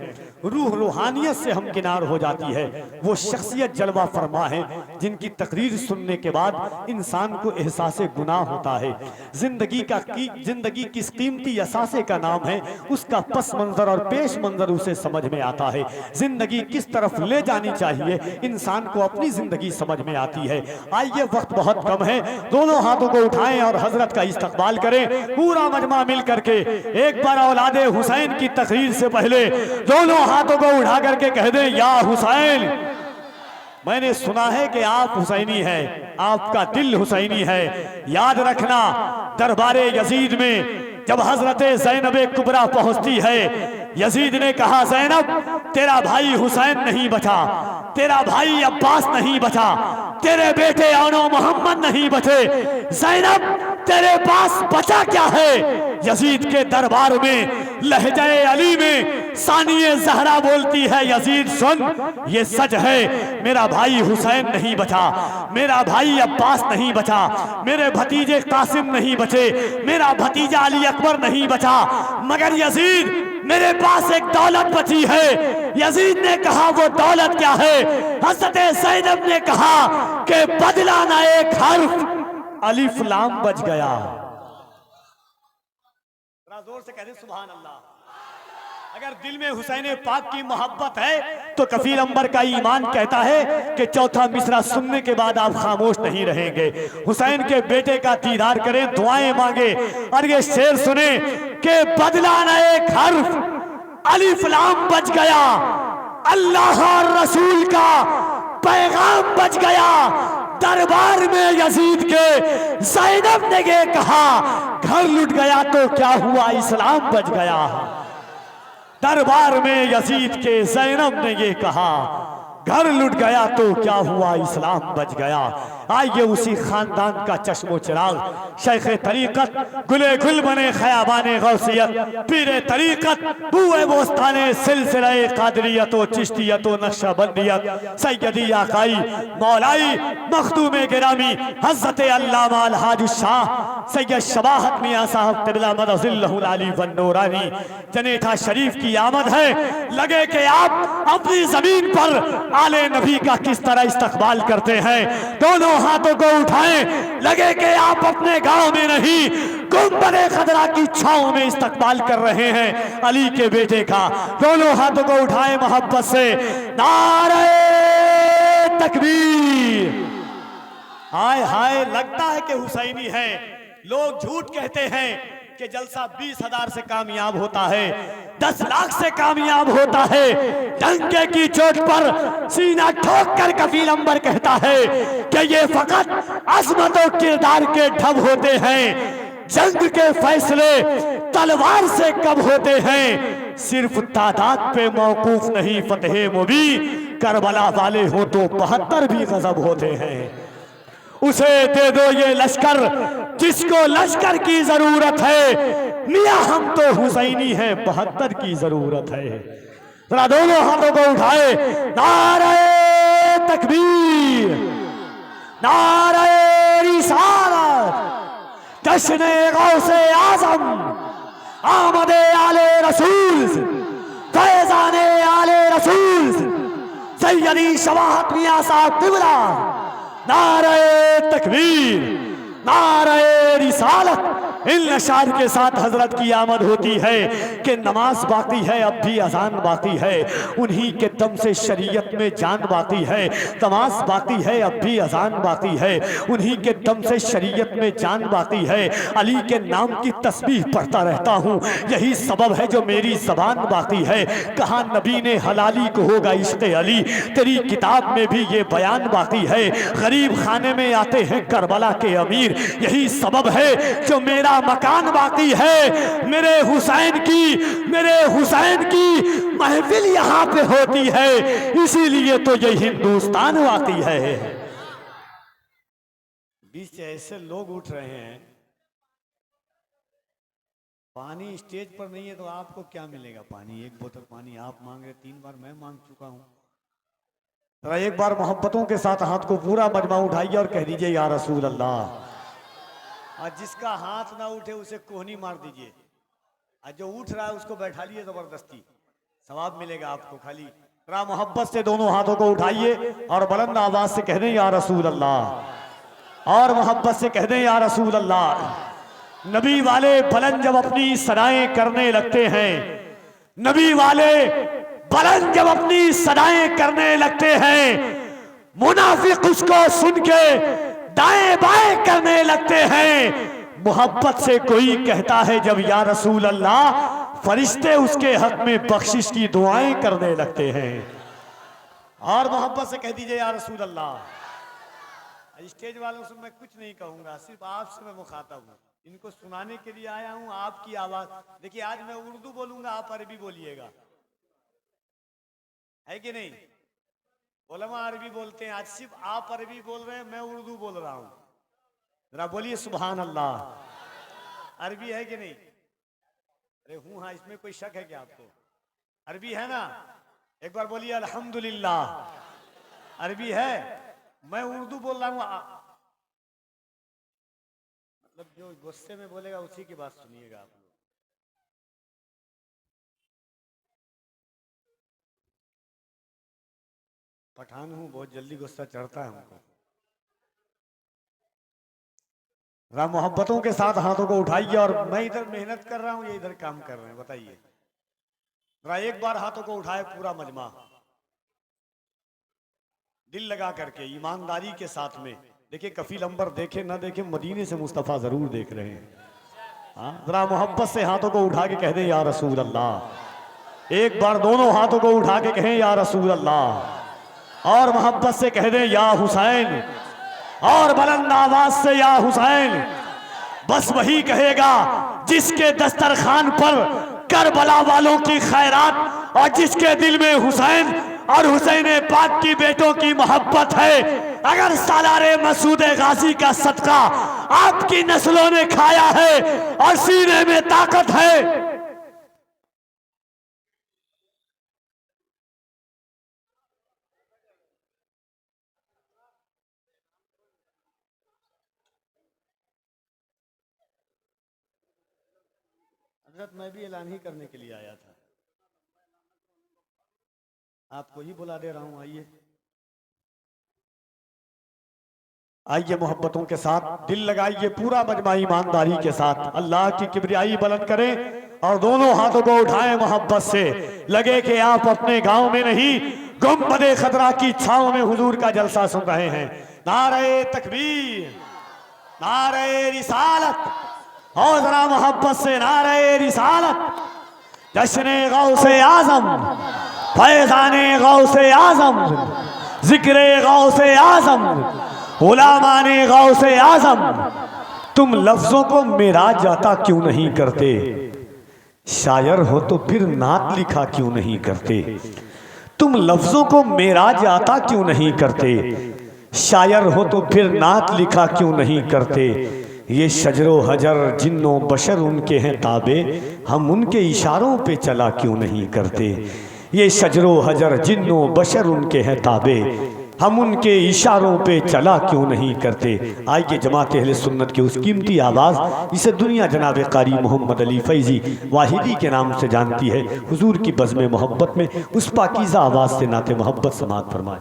रूह रूहानियत से हम किनार हो जाती है। वो शख्सियत जलवा फरमा है जिनकी तकरीर सुनने के बाद इंसान को एहसास गुनाह होता है। जिंदगी किस कीमती असासे का नाम है, उसका पस मंजर और पेश मंजर उसे समझ में आता है। जिंदगी किस तरफ ले जानी चाहिए, इंसान को अपनी जिंदगी समझ में आती है। आइए, वक्त बहुत कम है, दोनों हाथों को उठाएं और हजरत का इस्तकबाल करें। पूरा मजमा मिल करके एक बार औलादे हुसैन की तकरीर से पहले दोनों हाथों को उठा करके कह दें, या हुसैन। मैंने सुना है कि आप हुसैनी हैं, आपका दिल हुसैनी है। याद रखना, दरबारे यजीद में जब हजरत ज़ैनब कुबरा पहुंचती है, यजीद ने कहा, ज़ैनब तेरा भाई हुसैन नहीं बचा, तेरा भाई अब्बास नहीं बचा, तेरे बेटे औनो मोहम्मद नहीं बचे, ज़ैनब तेरे पास बचा क्या है? यजीद के दरबार में लहजे अली में सानिए ज़हरा बोलती है, यजीद सुन, ये सच है, मेरा भाई हुसैन नहीं बचा, मेरा भाई अब्बास नहीं बचा, मेरे भतीजे कासिम नहीं बचे, मेरा भतीजा अली अकबर नहीं बचा, मगर यजीद मेरे पास एक दौलत बची है। यजीद ने कहा, वो दौलत क्या है? हज़रत ज़ैनब ने कहा कि बदला ना एक हर्फ, अलिफ लाम बच गया। जोर से कह दे सुभान अल्लाह। अगर दिल में हुसैन पाक की मोहब्बत है तो कफील अंबर का ईमान कहता है कि चौथा मिसरा सुनने के बाद आप खामोश नहीं रहेंगे। हुसैन के बेटे का दीदार करें, दुआएं मांगे और ये शेर सुने कि बदला न एक हर्फ, अलिफ लाम बच गया, अल्लाह और रसूल का पैगाम बच गया। दरबार में यजीद के ज़ैनब ने ये कहा, घर लुट गया तो क्या हुआ, इस्लाम बच गया। दरबार में यजीद के ज़ैनब ने ये कहा, घर लुट गया तो क्या हुआ, इस्लाम बच गया। आइए उसी खानदान का चश्मो चिराग, शेख तरीकत, गुले गुल बने खयाबाने गौसियत, पीरे तरीकत, बुए बोस्ताने सिलसिले कादरियत व चिश्तियत व नक्शबंदियत, सैयदी आकाई मौलाई मखदूम गिरामी हज़रत अल्लामा अलहाज शाह सैयद शबाहत मियां साहब क़िबला मदज़िल्लहुल आली वन नूरानी जनेठा शरीफ की आमद है। लगे कि आप अपनी जमीन पर आले नबी का किस तरह इस्तकबाल करते हैं। दोनों हाथों को उठाएं, लगे कि आप अपने गांव में नहीं, गुंबदे खदरा की छांव में इस्तकबाल कर रहे हैं अली के बेटे का। दोनों हाथों को उठाएं मोहब्बत से, नारे तकबीर। हाय हाय, लगता है कि हुसैनी है। लोग झूठ कहते हैं कि जलसा 20,000 से कामयाब होता है, 10 लाख से कामयाब होता है। डंके की चोट पर सीना ठोक कर कफील अंबर कहता है कि ये फकत अजमत और किरदार के ढब होते हैं। जंग के फैसले तलवार से कब होते हैं, सिर्फ तादाद पे मौकूफ नहीं फतेह मुबीन। करबला वाले हो तो 72 भी गजब होते हैं। उसे दे दो ये लश्कर जिसको लश्कर की जरूरत है, मियां हम तो हुसैनी हैं, 72 की जरूरत है। जरा दोनों हाथों को उठाए, नारे तकबीर, नारे रिसालत, जश्न गौसे आजम, आमदे आले रसूल, फैजाने आले रसूल, सैयदी शबाहत मियां साहब क़िबला। नारे तकबीर, नारे रिसालत, इन अशार के साथ हजरत की आमद होती है कि नमाज बाकी है अब भी अजान बाकी है, उन्हीं के दम से शरीयत में जान बाकी है। नमाज बाकी है अब भी अजान बाकी है, उन्हीं के दम से शरीयत में जान बाकी है। अली के नाम की तस्बीह पढ़ता रहता हूँ, यही सबब है जो मेरी जबान बाकी है। कहा नबी ने हलाली को होगा इश्क़ अली, तेरी किताब में भी ये बयान बाकी है। गरीब खाने में आते हैं करबला के अमीर, यही सबब है जो मेरा मकान बाकी है। मेरे हुसैन की महफिल यहाँ पे होती है, इसीलिए तो ये हिंदुस्तान बाकी है। बीच से ऐसे लोग उठ रहे हैं, पानी स्टेज पर नहीं है तो आपको क्या मिलेगा? पानी, एक बोतल पानी आप मांग रहे, 3 बार मैं मांग चुका हूं। तो एक बार मोहब्बतों के साथ हाथ को पूरा मजमा उठाइए और कह दीजिए या रसूल अल्लाह। और जिसका हाथ ना उठे उसे कोहनी मार दीजिए, और जो उठ रहा है उसको बैठा लिए जबरदस्ती, सवाब मिलेगा आपको। खाली जरा मोहब्बत से दोनों हाथों को उठाइए और बुलंद आवाज से कह दें या रसूल अल्लाह, और मोहब्बत से कह दें या रसूल अल्लाह। नबी वाले बुलंद जब अपनी सदाएं करने लगते हैं, नबी वाले बुलंद जब अपनी सदाएं करने लगते हैं, मुनाफिक उसको सुन के दाएं बाएं करने लगते हैं। मोहब्बत से कोई कहता है जब या रसूल अल्लाह, फरिश्ते उसके हक में बख्शिश की दुआएं करने लगते हैं। और मोहब्बत से कह दीजिए या रसूल अल्लाह। स्टेज वालों से मैं कुछ नहीं कहूंगा, सिर्फ आपसे मैं मुखातब हूँ, इनको सुनाने के लिए आया हूँ। आपकी आवाज देखिए, आज मैं उर्दू बोलूंगा, आप अरबी बोलिएगा, है कि नहीं? उलमा अरबी बोलते हैं, आज सिर्फ आप अरबी बोल रहे हैं, मैं उर्दू बोल रहा हूं। जरा बोलिए सुभान अल्लाह। अरबी है कि नहीं? अरे हूं, हाँ, इसमें कोई शक है क्या आपको? अरबी है ना? एक बार बोलिए अल्हम्दुलिल्लाह। अरबी है, मैं उर्दू बोल रहा हूं। मतलब जो गुस्से में बोलेगा उसी की बात सुनिएगा आप लोग। पठान हूं, बहुत जल्दी गुस्सा चढ़ता है हमको। राम मोहब्बतों के साथ हाथों को उठाइए, और मैं इधर मेहनत कर रहा हूं, ये इधर काम कर रहे हैं। बताइए जरा, एक बार हाथों को उठाए पूरा मजमा, दिल लगा करके, ईमानदारी के साथ में। देखिए कफील अंबर देखे ना देखे, मदीने से मुस्तफा जरूर देख रहे हैं। हाँ, जरा मोहब्बत से हाथों को उठा के कह दें या रसूल अल्लाह। एक बार दोनों हाथों को उठा के कहें या रसूल अल्लाह, और मोहब्बत से कह दें या हुसैन, और बुलंद आवाज से या हुसैन। बस वही कहेगा जिसके दस्तरखान पर करबला वालों की खैरात, और जिसके दिल में हुसैन और हुसैन पाक की बेटों की मोहब्बत है। अगर सालारे मसूद गाजी का सदका आपकी नस्लों ने खाया है और सीने में ताकत है, मैं भी ऐलान ही करने के लिए आया था, आपको ही बुला दे रहा हूं। आइए आइए, मोहब्बतों के साथ दिल लगाइए, पूरा मजमा ईमानदारी के साथ अल्लाह की किबरियाई बुलंद करें और दोनों हाथों को उठाएं मोहब्बत से। लगे कि आप अपने गांव में नहीं, गुंबदे खतरा की छांव में हुजूर का जलसा सुन रहे हैं। नारे तकबीर, नारे रिसालत, और जरा मोहब्बत से नारे रिसालत। जश्ने गौसे आजम, फैजाने गौसे आजम, जिक्रे गौसे आजम, उलामाने गौसे आजम। तुम लफ्जों को मेराज जाता क्यों नहीं करते? शायर हो तो फिर नात लिखा क्यों नहीं करते? तुम लफ्जों को मेराज आता क्यों नहीं करते? शायर हो तो फिर नात लिखा क्यों नहीं करते? ये शजरो हजर जिन्नो बशर उनके हैं ताबे, हम उनके इशारों पे चला क्यों नहीं करते? ये शजरो हजर जिन्नो बशर उनके हैं ताबे, हम उनके इशारों पे चला क्यों नहीं करते? आइए जमात अहले सुन्नत की उस कीमती आवाज़, इसे दुनिया जनाब कारी मोहम्मद अली फैज़ी वाहिदी के नाम से जानती है, हुजूर की बज़्म मोहब्बत में उस पाकीज़ा आवाज़ से नाते मोहब्बत समात फरमाए।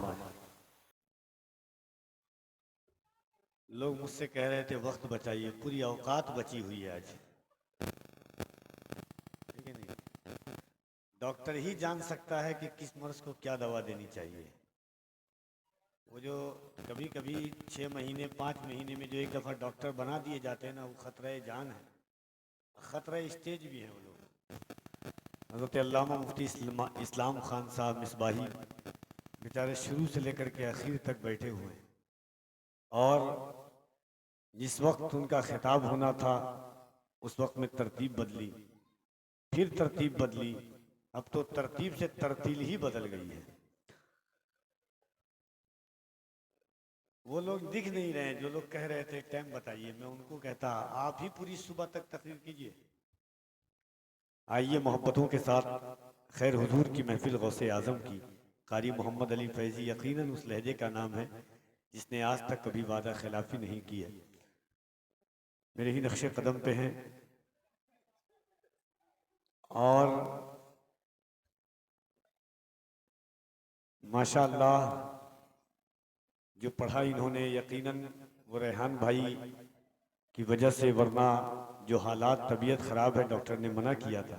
लोग मुझसे कह रहे थे वक्त बचाइए, पूरी औकात बची हुई है आज, ठीक है नहीं। डॉक्टर ही जान सकता है कि किस मर्ज को क्या दवा देनी चाहिए। वो जो कभी कभी 6 महीने 5 महीने में जो एक दफ़ा डॉक्टर बना दिए जाते हैं ना, वो खतरा जान है, खतरा स्टेज भी है। वो लोग हज़रत अल्लामा मुफ्ती इस्लाम खान साहब मिसबाही बेचारे शुरू से लेकर के आखिर तक बैठे हुए हैं, और जिस वक्त उनका खिताब होना था उस वक्त में तरतीब बदली, फिर तरतीब बदली, अब तो तरतीब से तरतील ही बदल गई है। वो लोग दिख नहीं रहे हैं जो लोग कह रहे थे टाइम बताइए, मैं उनको कहता आप ही पूरी सुबह तक तकरीर कीजिए। आइए मोहब्बतों के साथ खैर हुजूर की महफिल गौसे आजम की, कारी मोहम्मद अली फैजी यकीनन उस लहजे का नाम है जिसने आज तक कभी वादा खिलाफी नहीं की है। मेरे ही नक्शे कदम पे हैं, और माशाअल्लाह जो पढ़ा इन्होंने यकीनन वो रेहान भाई की वजह से, वरना जो हालात तबीयत ख़राब है डॉक्टर ने मना किया था,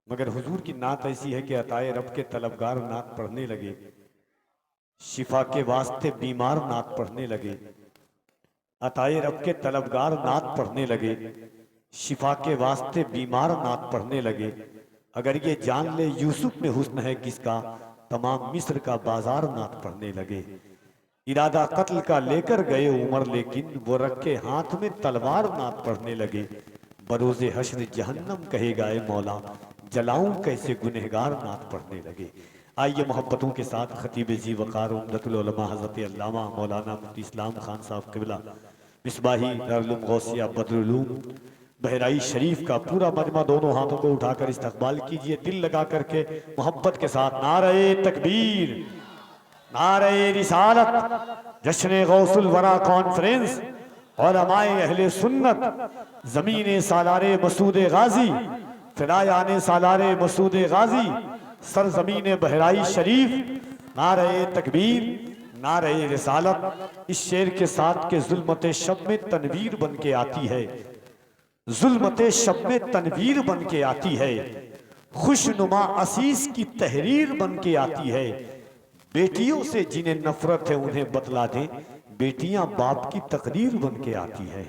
मगर हुजूर की नात ऐसी है कि अताए रब के तलबगार नात पढ़ने लगे, शिफा के वास्ते बीमार नात पढ़ने लगे, अताए रब के तलबगार नात पढ़ने लगे, शिफा के वास्ते बीमार नात पढ़ने लगे। अगर ये जान ले यूसुफ में हुस्न है किसका, तमाम मिस्र का बाजार नात पढ़ने लगे। इरादा कत्ल का लेकर गए उमर, लेकिन वो रखे हाथ में तलवार नात पढ़ने लगे। बरोज़े हश्र जहन्नम कहेगा ए मौला, जलाऊं कैसे गुनहगार नात पढ़ने लगे। आइए मोहब्बतों के साथ खतीब जी वक़ार उम्दतुल उलमा हज़रत अल्लामा मौलाना मुफ्ती इस्लाम खान साहब क़िबला मिसबाही दारुल गौसिया बदरुल उलूम बहराई शरीफ का पूरा मजमा दोनों हाथों को उठाकर इस्तकबाल कीजिए, दिल लगा करके मोहब्बत के साथ। नारे तकबीर, नारे रिसालत, जश्न गौसुल वरा कॉन्फ्रेंस और हमारे अहले सुन्नत, ज़मीन सालारे मसूद गाजी, फिरायाने सालारे मसूद गाजी, सरजमीन बहराई शरीफ। नारे तकबीर, नारे रिसालत। इस शेर के साथ के जुल्मते शब में तनवीर बन के आती है, जुल्मते शब में तनवीर बन के आती है, खुशनुमा असीस की तहरीर बन के आती है। बेटियों से जिन्हें नफरत है उन्हें बतला दें, बेटियां बाप की तकदीर बन के आती है।